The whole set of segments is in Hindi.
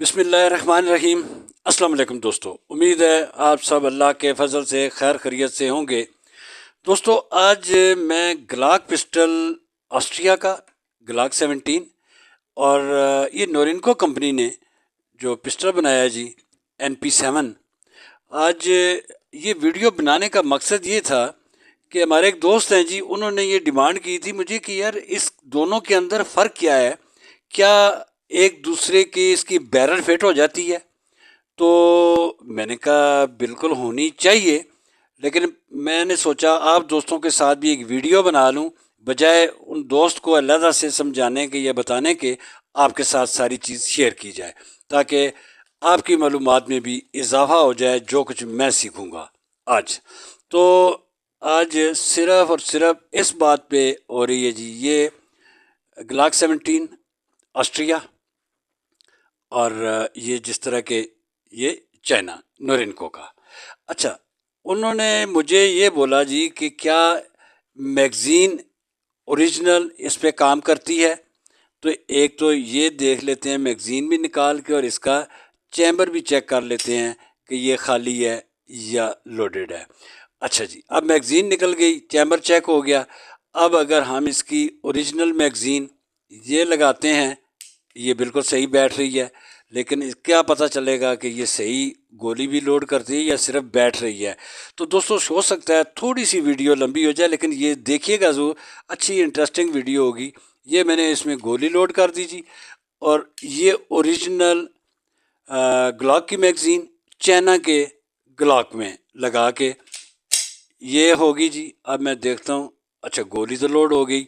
बिस्मिल्लाहिर्रहमानिर्रहीम। अस्सलाम वालेकुम दोस्तों, उम्मीद है आप सब अल्लाह के फजल से खैर खैरियत से होंगे। दोस्तों, आज मैं ग्लाक पिस्टल ऑस्ट्रिया का ग्लाक 17 और ये नोरिनको कंपनी ने जो पिस्टल बनाया जी NP7। आज ये वीडियो बनाने का मकसद ये था कि हमारे एक दोस्त हैं जी, उन्होंने ये डिमांड की थी मुझे कि यार इस दोनों के अंदर फ़र्क क्या है, क्या एक दूसरे की इसकी बैरल फिट हो जाती है। तो मैंने कहा बिल्कुल होनी चाहिए, लेकिन मैंने सोचा आप दोस्तों के साथ भी एक वीडियो बना लूं, बजाय उन दोस्त को अलहदा से समझाने के या बताने के आपके साथ सारी चीज़ शेयर की जाए, ताकि आपकी मालूमात में भी इजाफा हो जाए जो कुछ मैं सीखूंगा आज। तो आज सिर्फ और सिर्फ इस बात पे हो रही है जी, ये ग्लाक 17 ऑस्ट्रिया और ये जिस तरह के ये चाइना नोरिनको का। अच्छा, उन्होंने मुझे ये बोला जी कि क्या मैगज़ीन ओरिजिनल इस पे काम करती है। तो एक तो ये देख लेते हैं मैगज़ीन भी निकाल के, और इसका चैम्बर भी चेक कर लेते हैं कि ये खाली है या लोडेड है। अच्छा जी, अब मैगज़ीन निकल गई, चैम्बर चेक हो गया। अब अगर हम इसकी ओरिजिनल मैगज़ीन ये लगाते हैं, ये बिल्कुल सही बैठ रही है, लेकिन क्या पता चलेगा कि ये सही गोली भी लोड करती है या सिर्फ बैठ रही है। तो दोस्तों, हो सकता है थोड़ी सी वीडियो लंबी हो जाए, लेकिन ये देखिएगा जो अच्छी इंटरेस्टिंग वीडियो होगी। ये मैंने इसमें गोली लोड कर दी जी, और ये ओरिजिनल ग्लॉक की मैगज़ीन चाइना के ग्लॉक में लगा के ये होगी जी। अब मैं देखता हूँ, अच्छा गोली तो लोड हो गई।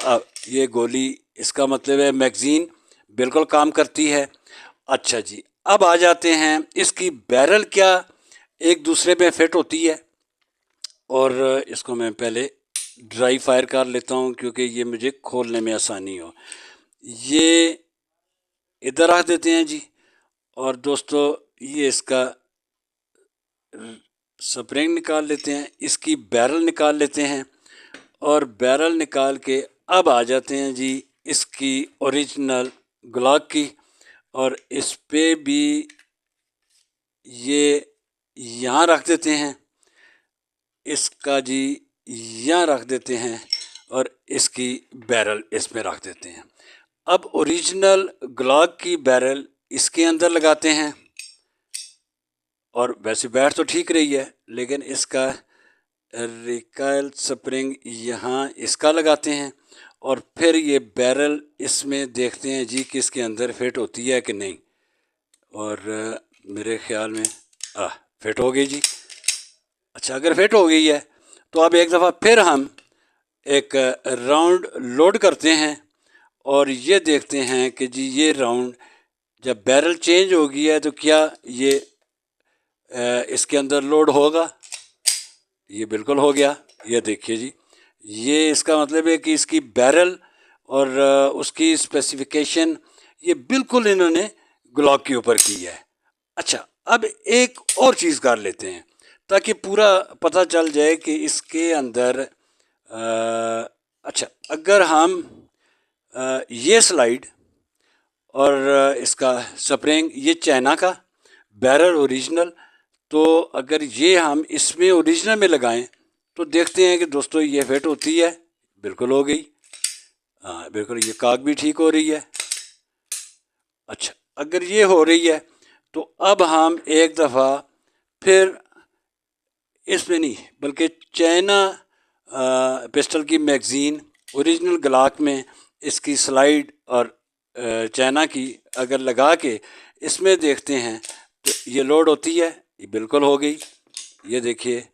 अब ये गोली, इसका मतलब है मैगज़ीन बिल्कुल काम करती है। अच्छा जी, अब आ जाते हैं इसकी बैरल क्या एक दूसरे में फिट होती है। और इसको मैं पहले ड्राई फायर कर लेता हूँ क्योंकि ये मुझे खोलने में आसानी हो। ये इधर रख देते हैं जी। और दोस्तों, ये इसका स्प्रिंग निकाल लेते हैं, इसकी बैरल निकाल लेते हैं, और बैरल निकाल के अब आ जाते हैं जी इसकी ओरिजिनल ग्लॉक की। और इस पे भी ये यहाँ रख देते हैं, इसका जी यहाँ रख देते हैं, और इसकी बैरल इसमें रख देते हैं। अब ओरिजिनल ग्लॉक की बैरल इसके अंदर लगाते हैं, और वैसे बैठ तो ठीक रही है, लेकिन इसका रिकॉइल स्प्रिंग यहाँ इसका लगाते हैं, और फिर ये बैरल इसमें देखते हैं जी कि इसके अंदर फिट होती है कि नहीं। और मेरे ख्याल में फिट हो गई जी। अच्छा, अगर फिट हो गई है तो अब एक दफ़ा फिर हम एक राउंड लोड करते हैं, और ये देखते हैं कि जी ये राउंड जब बैरल चेंज हो गई है तो क्या ये इसके अंदर लोड होगा। ये बिल्कुल हो गया। ये देखिए जी, ये इसका मतलब है कि इसकी बैरल और उसकी स्पेसिफिकेशन ये बिल्कुल इन्होंने ग्लॉक के ऊपर की है। अच्छा, अब एक और चीज़ कर लेते हैं ताकि पूरा पता चल जाए कि इसके अंदर अच्छा, अगर हम ये स्लाइड और इसका स्प्रिंग ये चाइना का, बैरल ओरिजिनल, तो अगर ये हम इसमें ओरिजिनल में लगाएं तो देखते हैं कि दोस्तों ये फिट होती है। बिल्कुल हो गई। हाँ बिल्कुल, ये काग भी ठीक हो रही है। अच्छा, अगर ये हो रही है तो अब हम एक दफ़ा फिर इसमें नहीं बल्कि चाइना पिस्टल की मैगज़ीन ओरिजिनल ग्लाक में इसकी स्लाइड और चाइना की अगर लगा के इसमें देखते हैं तो ये लोड होती है। ये बिल्कुल हो गई। ये देखिए,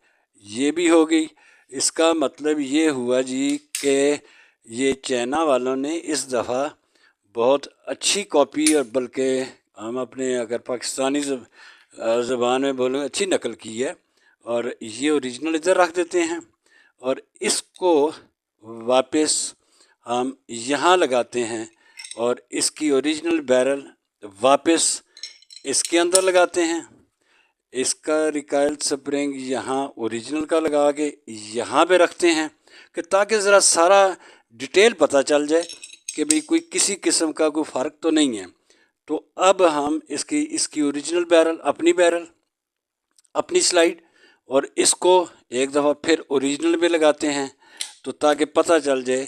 ये भी हो गई। इसका मतलब ये हुआ जी कि ये चाइना वालों ने इस दफ़ा बहुत अच्छी कॉपी, और बल्कि हम अपने अगर पाकिस्तानी ज़बान में बोलें अच्छी नकल की है। और ये ओरिजिनल इधर रख देते हैं, और इसको वापस हम यहाँ लगाते हैं, और इसकी ओरिजिनल बैरल वापस इसके अंदर लगाते हैं। इसका रिकॉइल स्प्रिंग यहाँ ओरिजिनल का लगा के यहाँ पे रखते हैं कि ताकि ज़रा सारा डिटेल पता चल जाए कि भाई कोई किसी किस्म का कोई फ़र्क तो नहीं है। तो अब हम इसकी ओरिजिनल बैरल अपनी स्लाइड और इसको एक दफ़ा फिर ओरिजिनल में लगाते हैं, तो ताकि पता चल जाए।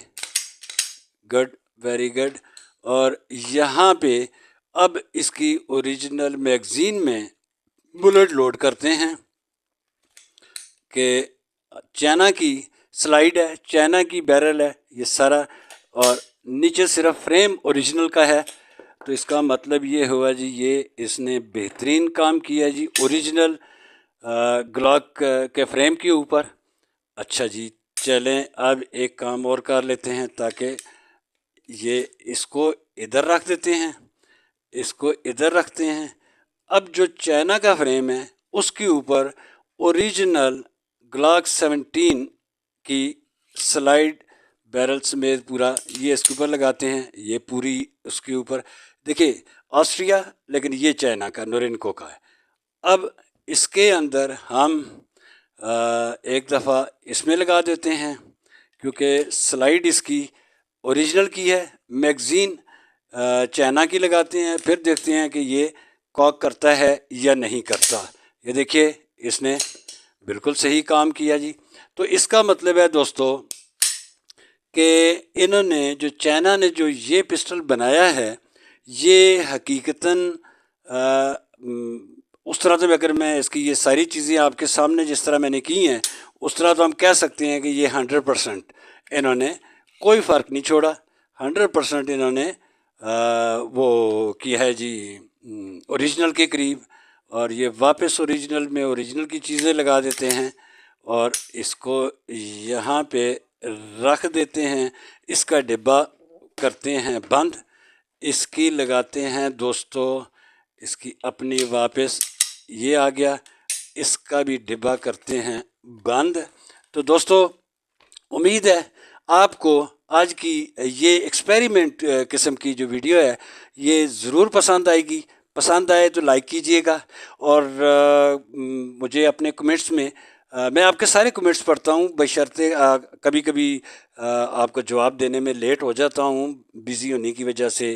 Good, very good. और यहाँ पे अब इसकी ओरिजिनल मैगज़ीन में बुलेट लोड करते हैं कि चाइना की स्लाइड है, चाइना की बैरल है ये सारा, और नीचे सिर्फ फ्रेम ओरिजिनल का है। तो इसका मतलब ये हुआ जी, ये इसने बेहतरीन काम किया जी ओरिजिनल ग्लॉक के फ्रेम के ऊपर। अच्छा जी, चलें अब एक काम और कर लेते हैं, ताकि ये इसको इधर रख देते हैं, इसको इधर रखते हैं। अब जो चाइना का फ्रेम है उसके ऊपर ओरिजिनल ग्लॉक 17 की स्लाइड बैरल समेत पूरा ये इसके ऊपर लगाते हैं। ये पूरी उसके ऊपर देखिए ऑस्ट्रिया, लेकिन ये चाइना का नोरिनको का है। अब इसके अंदर हम एक दफ़ा इसमें लगा देते हैं, क्योंकि स्लाइड इसकी ओरिजिनल की है, मैगज़ीन चाइना की लगाते हैं, फिर देखते हैं कि ये कॉक करता है या नहीं करता। ये देखिए इसने बिल्कुल सही काम किया जी। तो इसका मतलब है दोस्तों कि इन्होंने जो चाइना ने जो ये पिस्टल बनाया है, ये हकीकतन उस तरह तो अगर मैं इसकी ये सारी चीज़ें आपके सामने जिस तरह मैंने की हैं, उस तरह तो हम कह सकते हैं कि ये 100% इन्होंने कोई फ़र्क नहीं छोड़ा। 100% इन्होंने वो किया है जी ओरिजिनल के करीब। और ये वापस ओरिजिनल में ओरिजिनल की चीज़ें लगा देते हैं और इसको यहाँ पे रख देते हैं। इसका डिब्बा करते हैं बंद, इसकी लगाते हैं दोस्तों इसकी अपनी वापस, ये आ गया, इसका भी डिब्बा करते हैं बंद। तो दोस्तों उम्मीद है आपको आज की ये एक्सपेरिमेंट किस्म की जो वीडियो है ये ज़रूर पसंद आएगी। पसंद आए तो लाइक कीजिएगा और मुझे अपने कमेंट्स में मैं आपके सारे कमेंट्स पढ़ता हूँ, बशर्ते कभी कभी आपको जवाब देने में लेट हो जाता हूँ बिज़ी होने की वजह से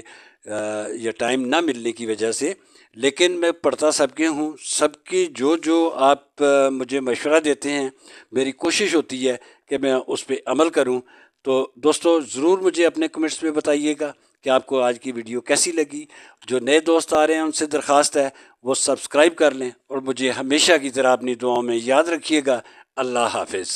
या टाइम ना मिलने की वजह से, लेकिन मैं पढ़ता सबके हूँ। सबकी जो जो आप मुझे मशवरा देते हैं, मेरी कोशिश होती है कि मैं उस पर अमल करूँ। तो दोस्तों ज़रूर मुझे अपने कमेंट्स में बताइएगा कि आपको आज की वीडियो कैसी लगी। जो नए दोस्त आ रहे हैं उनसे दरख्वास्त है वो सब्सक्राइब कर लें और मुझे हमेशा की तरह अपनी दुआओं में याद रखिएगा। अल्लाह हाफिज़।